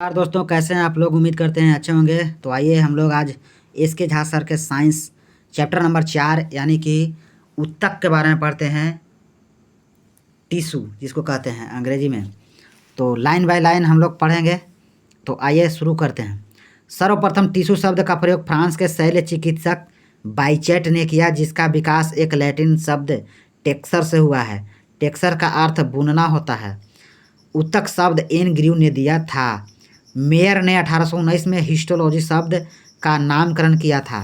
यार दोस्तों, कैसे हैं आप लोग? उम्मीद करते हैं अच्छे होंगे। तो आइए हम लोग आज एस के झा सर के साइंस चैप्टर नंबर 4 यानी कि ऊतक के बारे में पढ़ते हैं। टिश्यू जिसको कहते हैं अंग्रेजी में। तो लाइन बाय लाइन हम लोग पढ़ेंगे। तो आइए शुरू करते हैं। सर्वप्रथम टिश्यू शब्द का प्रयोग फ्रांस के शल्य चिकित्सक बाइचेट ने किया, जिसका विकास एक लैटिन शब्द टेक्सर से हुआ है। टेक्सर का अर्थ बुनना होता है। ऊतक शब्द एन ग्रीव ने दिया था। मेयर ने 1819 में हिस्टोलॉजी शब्द का नामकरण किया था।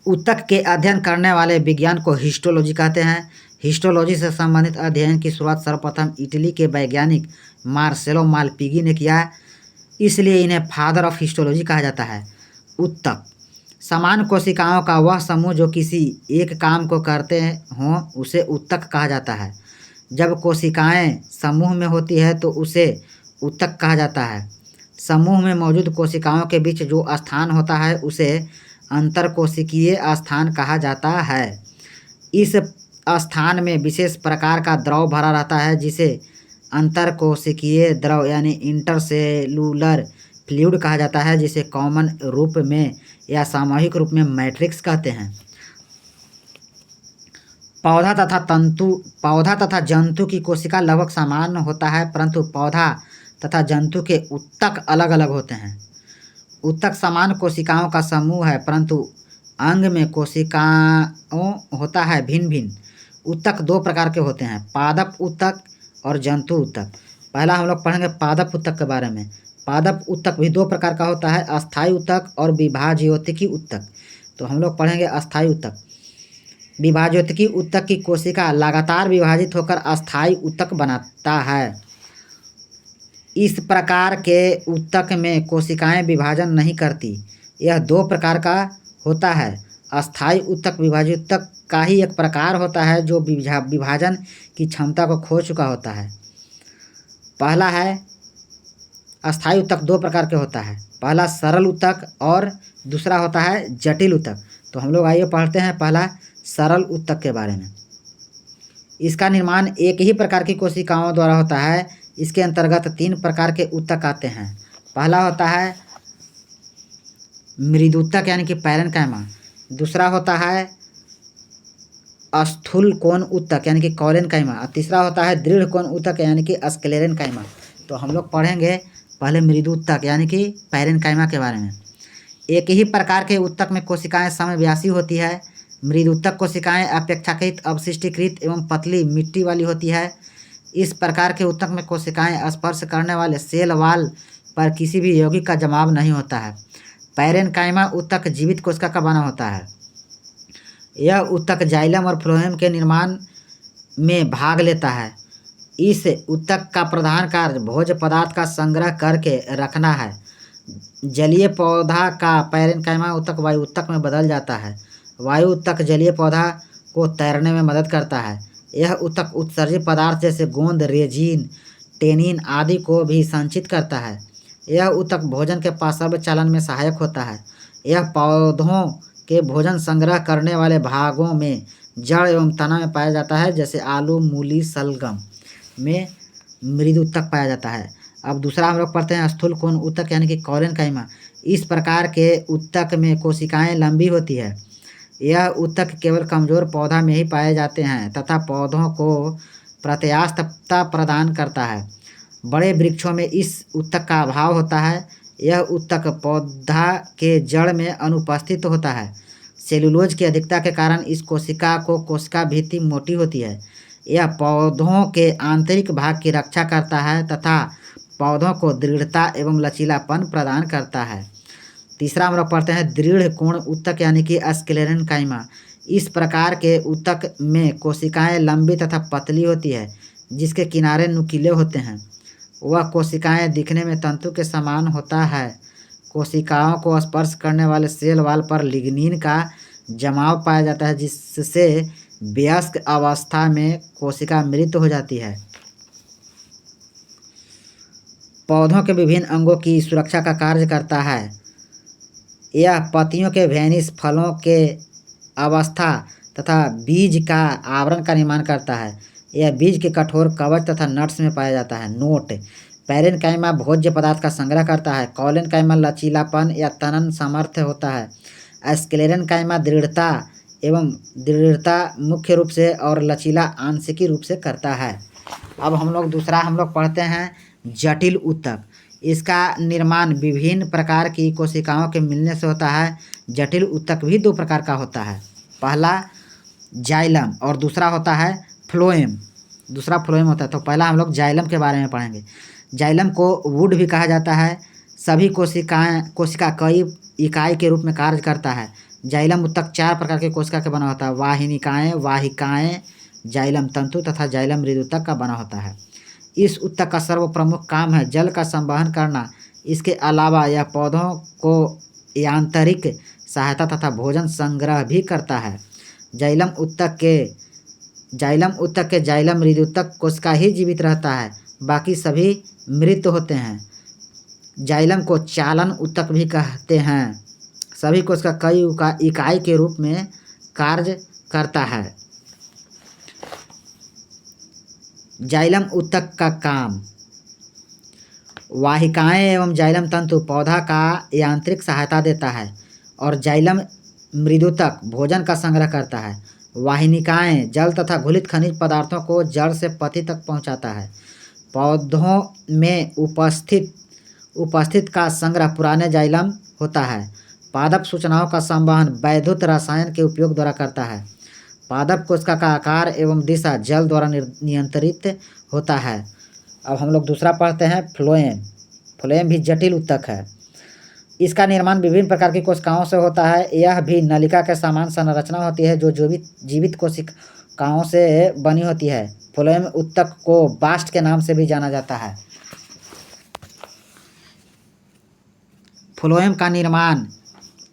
ऊतक के अध्ययन करने वाले विज्ञान को हिस्टोलॉजी कहते हैं। हिस्टोलॉजी से संबंधित अध्ययन की शुरुआत सर्वप्रथम इटली के वैज्ञानिक मार्सेलो मालपिगी ने किया, इसलिए इन्हें फादर ऑफ हिस्टोलॉजी कहा जाता है। ऊतक समान कोशिकाओं का वह समूह जो किसी एक काम को करते हों उसे ऊतक कहा जाता है। जब कोशिकाएं समूह में होती है तो उसे ऊतक कहा जाता है। समूह में मौजूद कोशिकाओं के बीच जो स्थान होता है उसे अंतरकोशिकीय स्थान कहा जाता है। इस स्थान में विशेष प्रकार का द्रव भरा रहता है, जिसे अंतरकोशिकीय द्रव यानी इंटरसेलुलर फ्लूइड कहा जाता है, जिसे कॉमन रूप में या सामूहिक रूप में मैट्रिक्स कहते हैं। पौधा तथा जंतु की कोशिका लगभग समान होता है, परंतु पौधा तथा जंतु के ऊतक अलग अलग होते हैं। ऊतक समान कोशिकाओं का समूह है, परंतु अंग में कोशिकाओं होता है भिन्न भिन्न। ऊतक दो प्रकार के होते हैं, पादप ऊतक और जंतु ऊतक। पहला हम लोग पढ़ेंगे पादप ऊतक के बारे में। पादप ऊतक भी दो प्रकार का होता है, अस्थायी ऊतक और विभाज्योतिकी ऊतक। तो हम लोग पढ़ेंगे अस्थायी ऊतक। विभाज्योतिकी ऊतक की कोशिका लगातार विभाजित होकर अस्थायी ऊतक बनाता है। इस प्रकार के ऊतक में कोशिकाएं विभाजन नहीं करती। यह दो प्रकार का होता है। अस्थायी ऊतक विभाजित ऊतक का ही एक प्रकार होता है जो विभाजन की क्षमता को खो चुका होता है। पहला है अस्थायी ऊतक दो प्रकार के होता है, पहला सरल ऊतक और दूसरा होता है जटिल ऊतक। तो हम लोग आइए पढ़ते हैं पहला सरल ऊतक के बारे में। इसका निर्माण एक ही प्रकार की कोशिकाओं द्वारा होता है। इसके अंतर्गत तीन प्रकार के ऊतक आते हैं। पहला होता है मृदूतक यानी कि पैरेन्काइमा। दूसरा होता है स्थूल कोण ऊतक यानी कि कॉलेनकाइमा। और तीसरा होता है दृढ़ कोण ऊतक यानी कि स्क्लेरेनकाइमा। तो हम लोग पढ़ेंगे पहले मृदूतक यानी कि पैरेन्काइमा के बारे में। एक ही प्रकार के ऊतक में कोशिकाएं समव्यासी होती है। मृदूतक कोशिकाएं अपेक्षाकृत अवशिष्टीकृत एवं पतली मिट्टी वाली होती है। इस प्रकार के ऊतक में कोशिकाएं स्पर्श करने वाले सेल वाल पर किसी भी यौगिक का जमाव नहीं होता है। पैरेन्काइमा ऊतक जीवित कोशिका का बना होता है। यह ऊतक जाइलम और फ्लोएम के निर्माण में भाग लेता है। इस ऊतक का प्रधान कार्य भोज्य पदार्थ का संग्रह करके रखना है। जलीय पौधा का पैरेन्काइमा ऊतक वायु ऊतक में बदल जाता है। वायु ऊतक जलीय पौधा को तैरने में मदद करता है। यह ऊतक उत्सर्जित पदार्थ जैसे गोंद, रेजिन, टेनिन आदि को भी संचित करता है। यह ऊतक भोजन के पार्श्व चालन में सहायक होता है। यह पौधों के भोजन संग्रह करने वाले भागों में जड़ एवं तना में पाया जाता है, जैसे आलू, मूली, शलगम में मृदु ऊतक पाया जाता है। अब दूसरा हम लोग पढ़ते हैं स्थूल कोण ऊतक यानी कि कॉलेनकाइमा। इस प्रकार के ऊतक में कोशिकाएं लंबी होती है। यह ऊतक केवल कमजोर पौधा में ही पाए जाते हैं तथा पौधों को प्रत्यास्थता प्रदान करता है। बड़े वृक्षों में इस ऊतक का अभाव होता है। यह ऊतक पौधा के जड़ में अनुपस्थित होता है। सेलुलोज की अधिकता के कारण इस कोशिका भित्ति मोटी होती है। यह पौधों के आंतरिक भाग की रक्षा करता है तथा पौधों को दृढ़ता एवं लचीलापन प्रदान करता है। तीसरा हम लोग पढ़ते हैं दृढ़ कोण ऊतक यानी कि स्क्लेरेनकाइमा। इस प्रकार के ऊतक में कोशिकाएं लंबी तथा पतली होती है, जिसके किनारे नुकीले होते हैं। वह कोशिकाएं दिखने में तंतु के समान होता है। कोशिकाओं को स्पर्श करने वाले सेल वाल पर लिग्निन का जमाव पाया जाता है, जिससे वयस्क अवस्था में कोशिका मृत हो जाती है। पौधों के विभिन्न अंगों की सुरक्षा का कार्य करता है। यह पत्तियों के वेनिस, फलों के अवस्था तथा बीज का आवरण का निर्माण करता है। यह बीज के कठोर कवच तथा नट्स में पाया जाता है। नोट: पैरेनकाइमा भोज्य पदार्थ का संग्रह करता है। कॉलेनकाइमा लचीलापन या तनन सामर्थ्य होता है। स्क्लेरेनकाइमा दृढ़ता मुख्य रूप से और लचीला आंशिकी रूप से करता है। अब हम लोग पढ़ते हैं जटिल ऊतक। इसका निर्माण विभिन्न प्रकार की कोशिकाओं के मिलने से होता है। जटिल ऊतक भी दो प्रकार का होता है, पहला जाइलम और दूसरा होता है फ्लोएम। दूसरा फ्लोएम होता है। तो पहला हम लोग जाइलम के बारे में पढ़ेंगे। जाइलम को वुड भी कहा जाता है। सभी कोशिका कई इकाई के रूप में कार्य करता है। जाइलम ऊतक 4 प्रकार के कोशिका के बना होता है। वाहिकाएं, जाइलम तंतु तथा जाइलम मृदुतक का बना होता है। इस ऊतक का सर्व प्रमुख काम है जल का संवहन करना। इसके अलावा यह पौधों को यांत्रिक सहायता तथा भोजन संग्रह भी करता है। जाइलम ऊतक के जाइलम मृदुतक कोशिका ही जीवित रहता है, बाकी सभी मृत होते हैं। जाइलम को चालन ऊतक भी कहते हैं। सभी कोशिका कई इकाई के रूप में कार्य करता है। जाइलम ऊतक का काम, वाहिकाएं एवं जाइलम तंतु पौधा का यांत्रिक सहायता देता है और जाइलम मृदुतक भोजन का संग्रह करता है। वाहिनिकाएं जल तथा घुलित खनिज पदार्थों को जड़ से पत्ती तक पहुंचाता है। पौधों में उपस्थित का संग्रह पुराने जाइलम होता है। पादप सूचनाओं का संवहन वैद्युत रसायन के उपयोग द्वारा करता है। पादप कोशिका का आकार एवं दिशा जल द्वारा नियंत्रित होता है। अब हम लोग दूसरा पढ़ते हैं फ्लोएम। फ्लोएम भी जटिल ऊतक है। इसका निर्माण विभिन्न प्रकार की कोशिकाओं से होता है। यह भी नलिका के समान संरचना होती है जो जीवित कोशिकाओं से बनी होती है। फ्लोएम ऊतक को बास्ट के नाम से भी जाना जाता है। फ्लोएम का निर्माण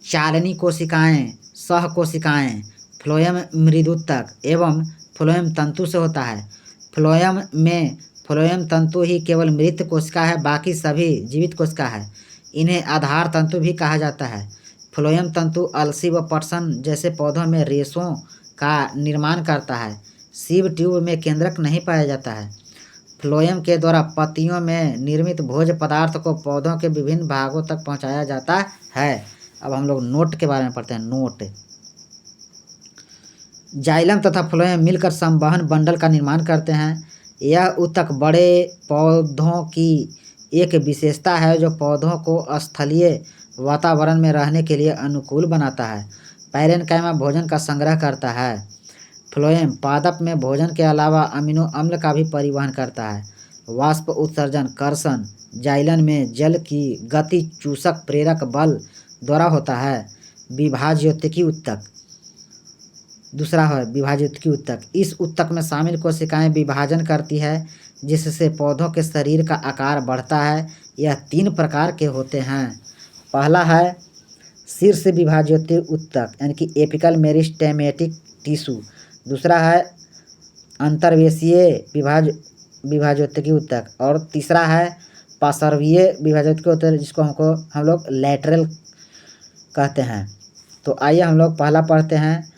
चालनी कोशिकाएं, सहकोशिकाएं, फ्लोएम मृदुतक एवं फ्लोएम तंतु से होता है। फ्लोएम तंतु ही केवल मृत कोशिका है, बाकी सभी जीवित कोशिका है। इन्हें आधार तंतु भी कहा जाता है। फ्लोएम तंतु अलसी व पटसन जैसे पौधों में रेशों का निर्माण करता है। सीव ट्यूब में केंद्रक नहीं पाया जाता है। फ्लोएम के द्वारा पत्तियों में निर्मित भोज्य पदार्थ को पौधों के विभिन्न भागों तक पहुंचाया जाता है। अब हम लोग नोट के बारे में पढ़ते हैं। नोट, जाइलम तथा फ्लोएम मिलकर संवहन बंडल का निर्माण करते हैं। यह ऊतक बड़े पौधों की एक विशेषता है जो पौधों को स्थलीय वातावरण में रहने के लिए अनुकूल बनाता है। पैरेनकाइमा भोजन का संग्रह करता है। फ्लोएम पादप में भोजन के अलावा अमीनो अम्ल का भी परिवहन करता है। वाष्प उत्सर्जन कर्षण जाइलम में जल की गति चूसक प्रेरक बल द्वारा होता है। विभाज्योत्तिकी ऊतक, दूसरा है विभाज्योत्तिकी ऊतक। इस ऊतक में शामिल कोशिकाएं विभाजन करती है जिससे पौधों के शरीर का आकार बढ़ता है। यह 3 प्रकार के होते हैं। पहला है शीर्ष विभाज्योत्तिकी ऊतक यानी कि एपिकल मेरिस्टेमेटिक टिश्यू। दूसरा है अंतर्वेशीय विभाज्योत्तिकी ऊतक और तीसरा है पार्श्वीय विभाज्योत्तिकी ऊतक जिसको हम लोग लैटरल कहते हैं। तो आइए हम लोग पहला पढ़ते हैं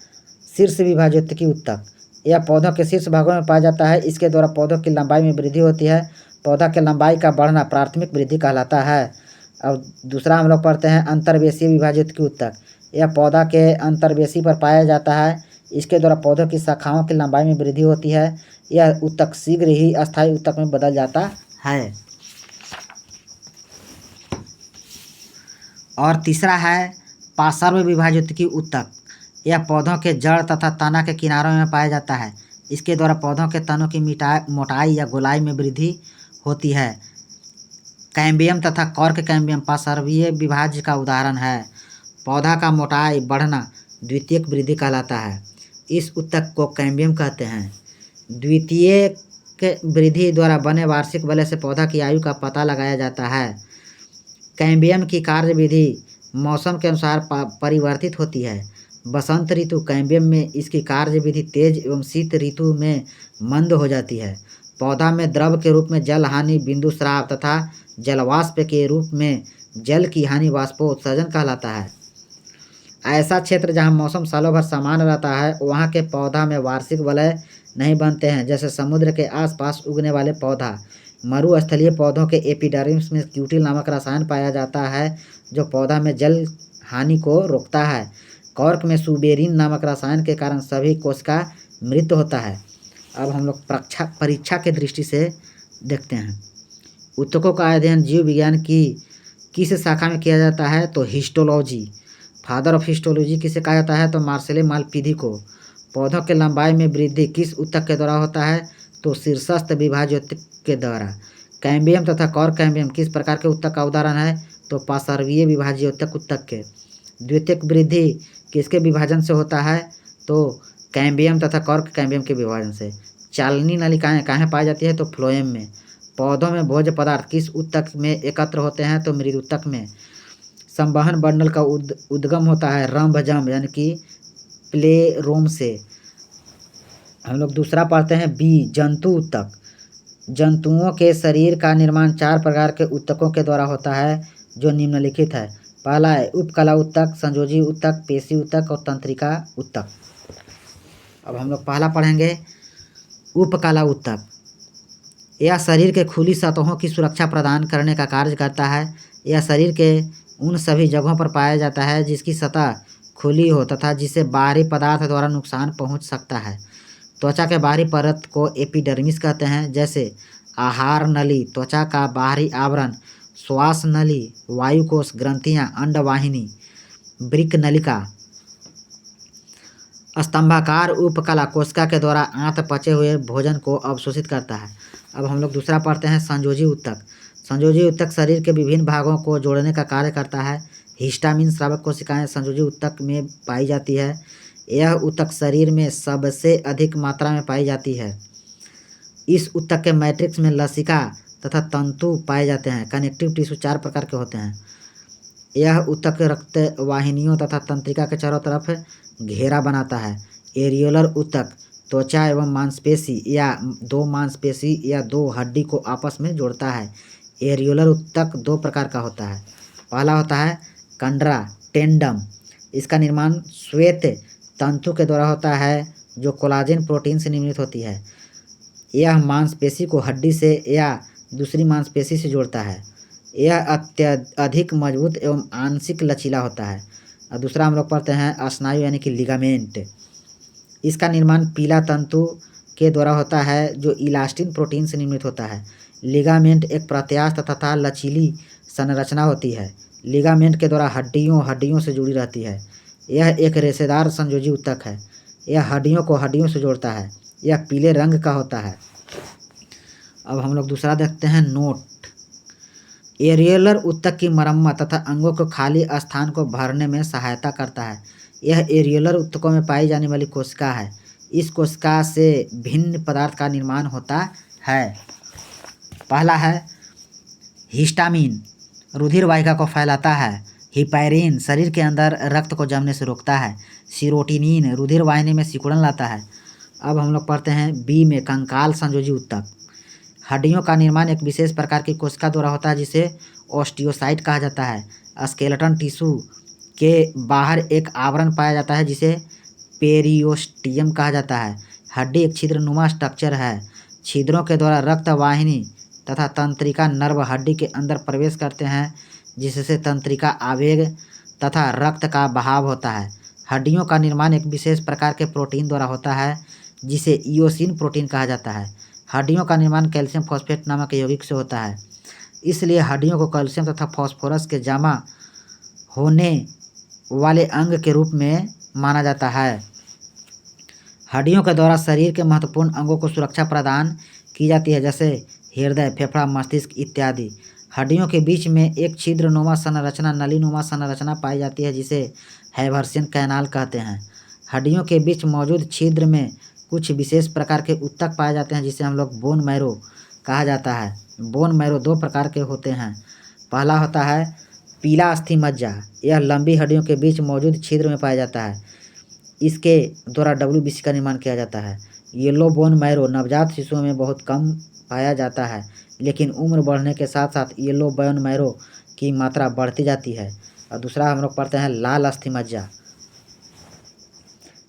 शीर्ष विभाज्योत्तिकी ऊतक। यह पौधों के शीर्ष भागों में पाया जाता है। इसके द्वारा पौधों की लंबाई में वृद्धि होती है। पौधा के लंबाई का बढ़ना प्राथमिक वृद्धि कहलाता है। अब दूसरा हम लोग पढ़ते हैं अंतर्वेशीय विभाज्योत्तिकी ऊतक। यह पौधा के अंतर्वेशी पर पाया जाता है। इसके द्वारा पौधों की शाखाओं की लंबाई में वृद्धि होती है। यह ऊतक शीघ्र ही अस्थायी ऊतक में बदल जाता है। और तीसरा है पार्श्व विभाज्योत्तिकी ऊतक। यह पौधों के जड़ तथा तना के किनारों में पाया जाता है। इसके द्वारा पौधों के तनों की मोटाई या गोलाई में वृद्धि होती है। कैम्बियम तथा कॉर्क कैम्बियम पार्श्वीय विभाज्य का उदाहरण है। पौधा का मोटाई बढ़ना द्वितीयक वृद्धि कहलाता है। इस ऊतक को कैम्बियम कहते हैं। द्वितीयक वृद्धि द्वारा बने वार्षिक वलय से पौधा की आयु का पता लगाया जाता है। कैम्बियम की कार्यविधि मौसम के अनुसार परिवर्तित होती है। बसंत ऋतु कैम्बियम में इसकी कार्यविधि तेज एवं शीत ऋतु में मंद हो जाती है। पौधा में द्रव के रूप में जल हानि बिंदुस्राव तथा जलवाष्प के रूप में जल की हानि वाष्पोत्सर्जन कहलाता है। ऐसा क्षेत्र जहाँ मौसम सालों भर समान रहता है वहाँ के पौधा में वार्षिक वलय नहीं बनते हैं, जैसे समुद्र के आसपास उगने वाले पौधा। मरुस्थलीय पौधों के एपिडर्मिस में क्यूटिल नामक रसायन पाया जाता है जो पौधा में जल हानि को रोकता है। कॉर्क में सुबेरिन नामक रसायन के कारण सभी कोशिका मृत्यु होता है। अब हम लोग परीक्षा के दृष्टि से देखते हैं। ऊतकों का अध्ययन जीव विज्ञान की किस शाखा में किया जाता है? तो हिस्टोलॉजी। फादर ऑफ हिस्टोलॉजी किसे कहा जाता है? तो मार्सेले मालपीधी को। पौधों के लंबाई में वृद्धि किस ऊतक के द्वारा होता है? तो शीर्षस्थ विभाज्य ऊतक के द्वारा। कैम्बियम तथा कॉर्क कैम्बियम किस प्रकार के ऊतक का उदाहरण है? तो पार्श्वीय विभाज्य ऊतक के। द्वितीयक वृद्धि किसके विभाजन से होता है? तो कैम्बियम तथा कॉर्क कैम्बियम के विभाजन से। चालनी नलिकाएं कहाँ पाई जाती है? तो फ्लोएम में। पौधों में भोज्य पदार्थ किस ऊतक में एकत्र होते हैं? तो मृदुतक में। संवहन बंडल का उद्गम होता है रंभजम यानी कि प्लेरोम से। हम लोग दूसरा पढ़ते हैं बी, जंतु ऊतक। जंतुओं के शरीर का निर्माण 4 प्रकार के ऊतकों के द्वारा होता है जो निम्नलिखित है। पहला है उपकला ऊतक, संयोजी ऊतक, पेशी ऊतक और तंत्रिका ऊतक। अब हम लोग पहला पढ़ेंगे उपकला ऊतक। यह शरीर के खुली सतहों की सुरक्षा प्रदान करने का कार्य करता है। यह शरीर के उन सभी जगहों पर पाया जाता है जिसकी सतह खुली हो तथा जिसे बाहरी पदार्थ द्वारा नुकसान पहुंच सकता है। त्वचा के बाहरी परत को एपिडर्मिस कहते हैं, जैसे आहार नली त्वचा का बाहरी आवरण, श्वास नली, वायुकोश, ग्रंथियां, अंडवाहिनी, वृक्क नलिका। स्तंभाकार उपकला कोशिका के द्वारा आंत पचे हुए भोजन को अवशोषित करता है। अब हम लोग दूसरा पढ़ते हैं संयोजी ऊतक। संयोजी ऊतक शरीर के विभिन्न भागों को जोड़ने का कार्य करता है। हिस्टामिन स्रावक कोशिकाएं संयोजी ऊतक में पाई जाती है। यह ऊतक शरीर में सबसे अधिक मात्रा में पाई जाती है। इस ऊतक के मैट्रिक्स में लसिका तथा तंतु पाए जाते हैं। कनेक्टिव टिश्यू 4 प्रकार के होते हैं। यह ऊतक रक्त वाहिनियों तथा तंत्रिका के चारों तरफ घेरा बनाता है। एरियोलर ऊतक त्वचा एवं मांसपेशी या 2 मांसपेशी या 2 हड्डी को आपस में जोड़ता है। एरियोलर ऊतक 2 प्रकार का होता है। पहला होता है कंडरा टेंडम। इसका निर्माण श्वेत तंतु के द्वारा होता है जो कोलाजन प्रोटीन से निर्मित होती है। यह मांसपेशी को हड्डी से या दूसरी मांसपेशी से जोड़ता है। यह अत्यधिक मजबूत एवं आंशिक लचीला होता है। और दूसरा हम लोग पढ़ते हैं स्नायु यानी कि लिगामेंट। इसका निर्माण पीला तंतु के द्वारा होता है जो इलास्टिन प्रोटीन से निर्मित होता है। लिगामेंट एक प्रत्यास्थ तथा लचीली संरचना होती है। लिगामेंट के द्वारा हड्डियों से जुड़ी रहती है। यह एक रेशेदार संयोजी ऊतक है। यह हड्डियों को हड्डियों से जोड़ता है। यह पीले रंग का होता है। अब हम लोग दूसरा देखते हैं नोट। एरियोलर ऊतक की मरम्मत तथा अंगों को खाली स्थान को भरने में सहायता करता है। यह एरियोलर ऊतकों में पाई जाने वाली कोशिका है। इस कोशिका से भिन्न पदार्थ का निर्माण होता है। पहला है हिस्टामिन, रुधिर वाहिका को फैलाता है। हिपैरिन शरीर के अंदर रक्त को जमने से रोकता है। सीरोटिनिन रुधिर वाहिनी में सिकुड़न लाता है। अब हम लोग पढ़ते हैं बी में कंकाल संयोजी ऊतक। हड्डियों का निर्माण एक विशेष प्रकार की कोशिका द्वारा होता है जिसे ऑस्टियोसाइट कहा जाता है। स्केलेटन टिश्यू के बाहर एक आवरण पाया जाता है जिसे पेरियोस्टियम कहा जाता है। हड्डी एक छिद्रनुमा स्ट्रक्चर है। छिद्रों के द्वारा रक्त वाहिनी तथा तंत्रिका नर्व हड्डी के अंदर प्रवेश करते हैं जिससे तंत्रिका आवेग तथा रक्त का बहाव होता है। हड्डियों का निर्माण एक विशेष प्रकार के प्रोटीन द्वारा होता है जिसे इयोसिन प्रोटीन कहा जाता है। हड्डियों का निर्माण कैल्शियम फॉस्फेट नामक यौगिक से होता है। इसलिए हड्डियों को कैल्शियम तथा फास्फोरस के जमा होने वाले अंग के रूप में माना जाता है। हड्डियों के द्वारा शरीर के महत्वपूर्ण अंगों को सुरक्षा प्रदान की जाती है जैसे हृदय, फेफड़ा, मस्तिष्क इत्यादि। हड्डियों के बीच में एक छिद्रनुमा संरचना नलीनुमा संरचना पाई जाती है जिसे हैवर्सियन कैनाल कहते हैं। हड्डियों के बीच मौजूद छिद्र में कुछ विशेष प्रकार के ऊतक पाए जाते हैं जिसे हम लोग बोन मैरो कहा जाता है। बोन मैरो 2 प्रकार के होते हैं। पहला होता है पीला अस्थि मज्जा। यह लंबी हड्डियों के बीच मौजूद छिद्र में पाया जाता है। इसके द्वारा WBC का निर्माण किया जाता है। येलो बोन मैरो नवजात शिशुओं में बहुत कम पाया जाता है, लेकिन उम्र बढ़ने के साथ साथ येलो बोन मैरो की मात्रा बढ़ती जाती है। और दूसरा हम लोग पढ़ते हैं लाल अस्थि मज्जा।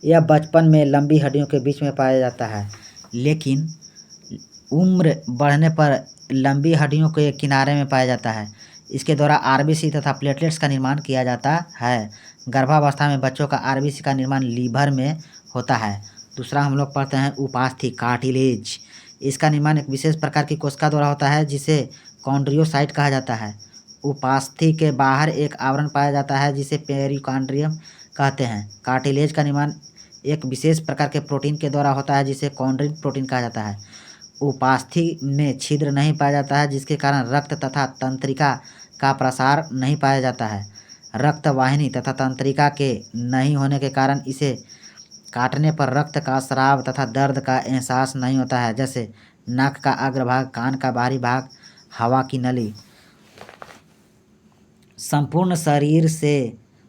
यह बचपन में लंबी हड्डियों के बीच में पाया जाता है, लेकिन उम्र बढ़ने पर लंबी हड्डियों के किनारे में पाया जाता है। इसके द्वारा आरबीसी तथा प्लेटलेट्स का निर्माण किया जाता है। गर्भावस्था में बच्चों का आरबीसी का निर्माण लीवर में होता है। दूसरा हम लोग पढ़ते हैं उपास्थि कार्टिलेज। इसका निर्माण एक विशेष प्रकार की कोशिका द्वारा होता है जिसे कॉन्ड्रियोसाइट कहा जाता है। उपास्थि के बाहर एक आवरण पाया जाता है जिसे पेरिकार्डियम कहते हैं। कार्टिलेज का निर्माण एक विशेष प्रकार के प्रोटीन के द्वारा होता है जिसे कॉन्ड्रिन प्रोटीन कहा जाता है। उपास्थि में छिद्र नहीं पाया जाता है जिसके कारण रक्त तथा तंत्रिका का प्रसार नहीं पाया जाता है। रक्त वाहिनी तथा तंत्रिका के नहीं होने के कारण इसे काटने पर रक्त का स्राव तथा दर्द का एहसास नहीं होता है, जैसे नाक का अग्रभाग, कान का बाहरी भाग, हवा की नली।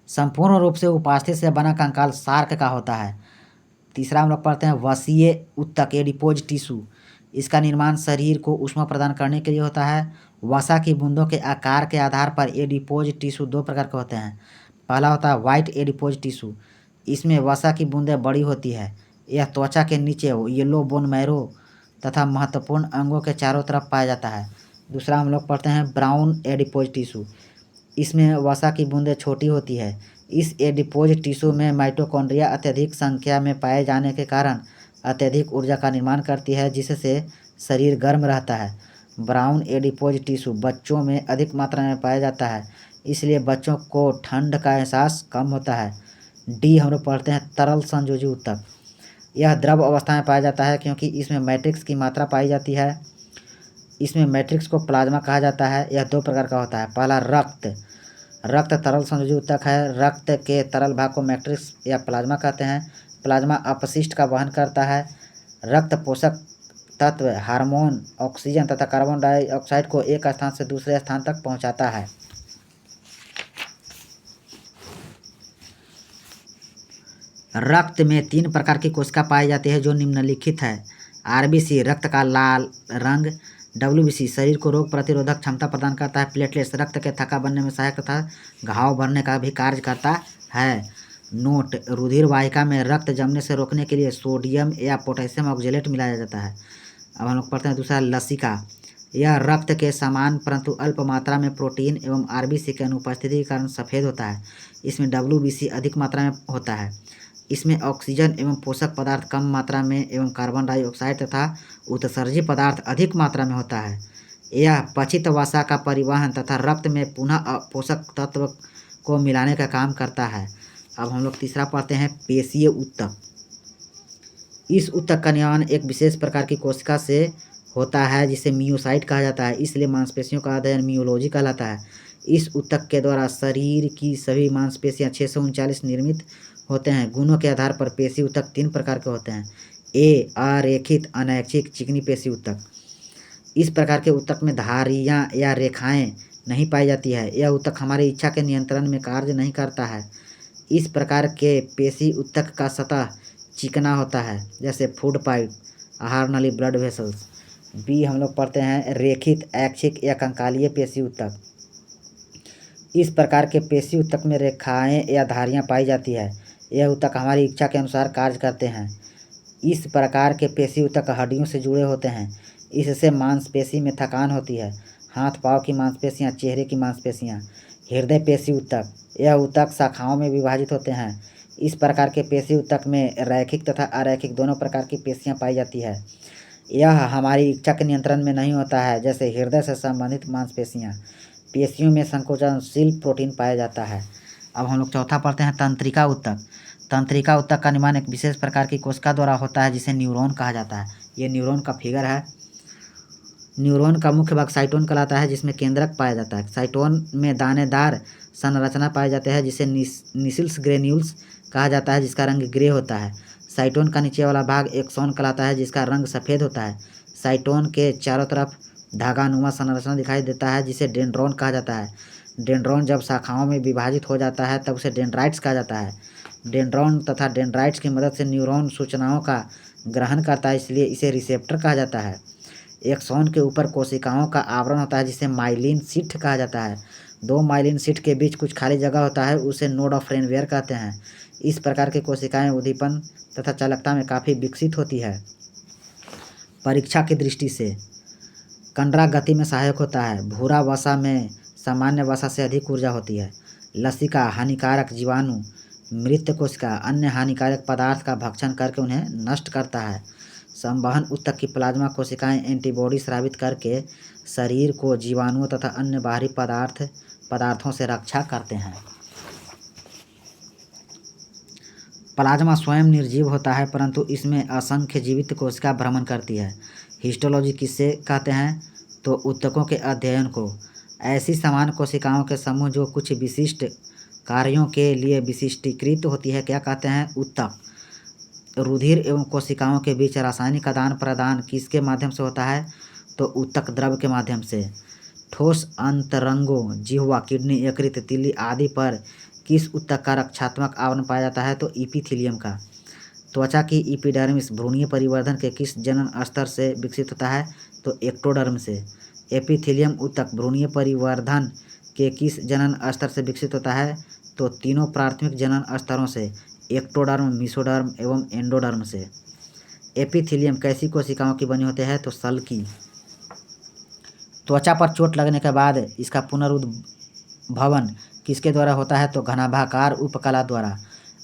संपूर्ण रूप से उपास्थि से बना कंकाल शार्क का होता है। तीसरा हम लोग पढ़ते हैं वसीय ऊतक एडिपोज टिश्यू। इसका निर्माण शरीर को ऊष्मा प्रदान करने के लिए होता है। वसा की बूंदों के आकार के आधार पर एडिपोज टिश्यू दो प्रकार के होते हैं। पहला होता है व्हाइट एडिपोज टिश्यू। इसमें वसा की बूंदें बड़ी होती है। यह त्वचा के नीचे येलो बोन मैरो तथा महत्वपूर्ण अंगों के चारों तरफ पाया जाता है। दूसरा हम लोग पढ़ते हैं ब्राउन एडिपोज टिश्यू। इसमें वसा की बूंदें छोटी होती है। इस एडिपोज टिश्यू में माइटोकॉन्ड्रिया अत्यधिक संख्या में पाए जाने के कारण अत्यधिक ऊर्जा का निर्माण करती है जिससे शरीर गर्म रहता है। ब्राउन एडिपोज टिश्यू बच्चों में अधिक मात्रा में पाया जाता है, इसलिए बच्चों को ठंड का एहसास कम होता है। डी हम लोग पढ़ते हैं तरल संयोजी ऊतक। यह द्रव अवस्था में पाया जाता है क्योंकि इसमें मैट्रिक्स की मात्रा पाई जाती है। इसमें मैट्रिक्स को प्लाज्मा कहा जाता है। यह दो प्रकार का होता है। पहला रक्त तरल संयोजी ऊतक है। रक्त के तरल भाग को मैट्रिक्स या प्लाज्मा कहते हैं। प्लाज्मा अपशिष्ट का वहन करता है। रक्त पोषक तत्व, हार्मोन, ऑक्सीजन तथा कार्बन डाइऑक्साइड को एक स्थान से दूसरे स्थान तक पहुंचाता है। रक्त में 3 प्रकार की कोशिका पाई जाती है जो निम्नलिखित है। आरबीसी रक्त का लाल रंग, डब्ल्यूबीसी शरीर को रोग प्रतिरोधक क्षमता प्रदान करता है, प्लेटलेट्स रक्त के थक्का बनने में सहायक तथा घाव भरने का भी कार्य करता है। नोट: रुधिर वाहिका में रक्त जमने से रोकने के लिए सोडियम या पोटेशियम ऑक्जेलेट मिलाया जाता है। अब हम लोग पढ़ते हैं दूसरा लसिका। यह रक्त के समान परंतु अल्प मात्रा में प्रोटीन एवं आरबीसी के अनुपस्थिति के कारण सफ़ेद होता है। इसमें डब्ल्यूबीसी अधिक मात्रा में होता है। इसमें ऑक्सीजन एवं पोषक पदार्थ कम मात्रा में एवं कार्बन डाइऑक्साइड तथा उत्सर्जी पदार्थ अधिक मात्रा में होता है। यह पचित वसा का परिवहन तथा रक्त में पुनः पोषक तत्व को मिलाने का काम करता है। अब हम लोग तीसरा पढ़ते हैं पेशीय ऊतक। इस ऊतक का निर्माण एक विशेष प्रकार की कोशिका से होता है जिसे मियोसाइट कहा जाता है, इसलिए मांसपेशियों का अध्ययन मियोलॉजी कहलाता है। इस ऊतक के द्वारा शरीर की सभी मांसपेशियां 639 निर्मित होते हैं। गुणों के आधार पर पेशी ऊतक 3 प्रकार के होते हैं। ए अरेखित, अनैच्छिक, चिकनी पेशी ऊतक। इस प्रकार के ऊतक में धारियां या रेखाएं नहीं पाई जाती है। यह ऊतक हमारी इच्छा के नियंत्रण में कार्य नहीं करता है। इस प्रकार के पेशी ऊतक का सतह चिकना होता है, जैसे फूड पाइप, आहार नली, ब्लड वेसल्स। बी हम लोग पढ़ते हैं रेखित, ऐच्छिक या कंकालीय पेशी ऊतक। इस प्रकार के पेशी ऊतक में रेखाएं या धारियां पाई जाती है। यह ऊतक हमारी इच्छा के अनुसार कार्य करते हैं। इस प्रकार के पेशी ऊतक हड्डियों से जुड़े होते हैं। इससे मांसपेशी में थकान होती है। हाथ पाँव की मांसपेशियां, चेहरे की मांसपेशियां। हृदय पेशी ऊतक। यह ऊतक शाखाओं में विभाजित होते हैं। इस प्रकार के पेशी ऊतक में रैखिक तथा अरैखिक दोनों प्रकार की पेशियां पाई जाती है। यह हमारी इच्छा के नियंत्रण में नहीं होता है, जैसे हृदय से संबंधित मांसपेशियां। पेशियों में संकोचनशील प्रोटीन पाया जाता है। अब हम लोग चौथा पढ़ते हैं तंत्रिका ऊतक। तंत्रिका ऊतक का निर्माण एक विशेष प्रकार की कोशिका द्वारा होता है जिसे न्यूरॉन कहा जाता है। ये न्यूरॉन का फिगर है। न्यूरॉन का मुख्य भाग साइटोन कहलाता है जिसमें केंद्रक पाया जाता है। साइटोन में दानेदार संरचना पाई जाती है जिसे निसिल्स ग्रेन्यूल्स कहा जाता है जिसका रंग ग्रे होता है। साइटोन का नीचे वाला भाग एक्सोन कहलाता है जिसका रंग सफ़ेद होता है। साइटोन के चारों तरफ धागानुमा संरचना दिखाई देता है जिसे डेंड्रॉन कहा जाता है। डेंड्रॉन जब शाखाओं में विभाजित हो जाता है तब उसे डेंड्राइट्स कहा जाता है। डेंड्रॉन तथा डेंड्राइट्स की मदद से न्यूरॉन सूचनाओं का ग्रहण करता है, इसलिए इसे रिसेप्टर कहा जाता है। एक्सोन के ऊपर कोशिकाओं का आवरण होता है जिसे माइलिन शीट कहा जाता है। 2 माइलिन शीट के बीच कुछ खाली जगह होता है, उसे नोड ऑफ रेनवेयर कहते हैं। इस प्रकार की कोशिकाएं उद्दीपन तथा चालकता में काफ़ी विकसित होती है। परीक्षा की दृष्टि से कंडरा गति में सहायक होता है। भूरा वसा में सामान्य वसा से अधिक ऊर्जा होती है। लसिका हानिकारक जीवाणु, मृत कोशिका, अन्य हानिकारक पदार्थ का भक्षण करके उन्हें नष्ट करता है। संवहन ऊतक की प्लाज्मा कोशिकाएं एंटीबॉडी स्रावित करके शरीर को जीवाणुओं तथा अन्य बाहरी पदार्थों से रक्षा करते हैं। प्लाज्मा स्वयं निर्जीव होता है, परंतु इसमें असंख्य जीवित कोशिका भ्रमण करती है। हिस्टोलॉजी किससे कहते हैं? तो ऊतकों के अध्ययन को। ऐसी समान कोशिकाओं के समूह जो कुछ विशिष्ट कार्यों के लिए विशिष्टीकृत होती है, क्या कहते हैं? ऊतक। रुधिर एवं कोशिकाओं के बीच रासायनिक आदान प्रदान किसके माध्यम से होता है? तो ऊतक द्रव के माध्यम से। ठोस अंतरंगों, जिह्वा, किडनी, यकृत, तिल्ली आदि पर किस ऊतक का रक्षात्मक आवरण पाया जाता है? तो इपिथीलियम का। त्वचा की एपिडर्मिस भ्रूणीय परिवर्धन के किस जनन स्तर से विकसित होता है? तो एक्टोडर्म से। एपिथीलियम ऊतक भ्रूणीय परिवर्धन के किस जनन स्तर से विकसित होता है? तो तीनों प्राथमिक जनन स्तरों से, एक्टोडर्म, मेसोडर्म एवं एंडोडर्म से। एपिथीलियम कैसी कोशिकाओं की बनी होती है? तो सल की। त्वचा पर चोट लगने के बाद इसका पुनरुद्भवन किसके द्वारा होता है? तो घनाभाकार उपकला द्वारा।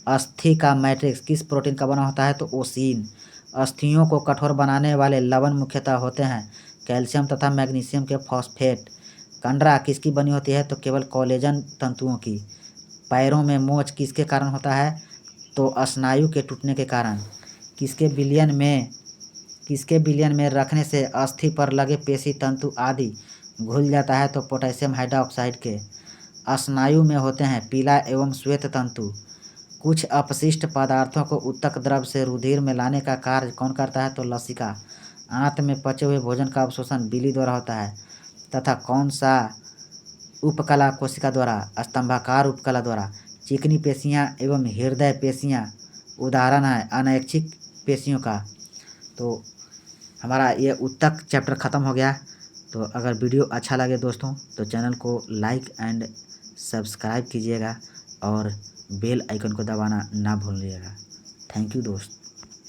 अस्थि का मैट्रिक्स किस प्रोटीन का बना होता है? तो ओसीन। अस्थियों को कठोर बनाने वाले लवण मुख्यतः होते हैं कैल्शियम तथा मैग्नीशियम के फॉस्फेट। कंडरा किसकी बनी होती है? तो केवल कोलेजन तंतुओं की। पैरों में मोच किसके कारण होता है? तो स्नायु के टूटने के कारण। किसके विलयन में रखने से अस्थि पर लगे पेशी तंतु आदि घुल जाता है? तो पोटेशियम हाइड्रोक्साइड के। स्नायु में होते हैं पीला एवं श्वेत तंतु। कुछ अपशिष्ट पदार्थों को ऊतक द्रव से रुधिर में लाने का कार्य कौन करता है? तो लसिका। आंत में पचे हुए भोजन का अवशोषण बिली द्वारा होता है तथा कौन सा उपकला कोशिका द्वारा? स्तंभाकार उपकला द्वारा। चिकनी पेशियां एवं हृदय पेशियां उदाहरण है अनैच्छिक पेशियों का। तो हमारा ये ऊतक चैप्टर ख़त्म हो गया। तो अगर वीडियो अच्छा लगे दोस्तों तो चैनल को लाइक एंड सब्सक्राइब कीजिएगा और बेल आइकन को दबाना ना भूलिएगा। थैंक यू दोस्त।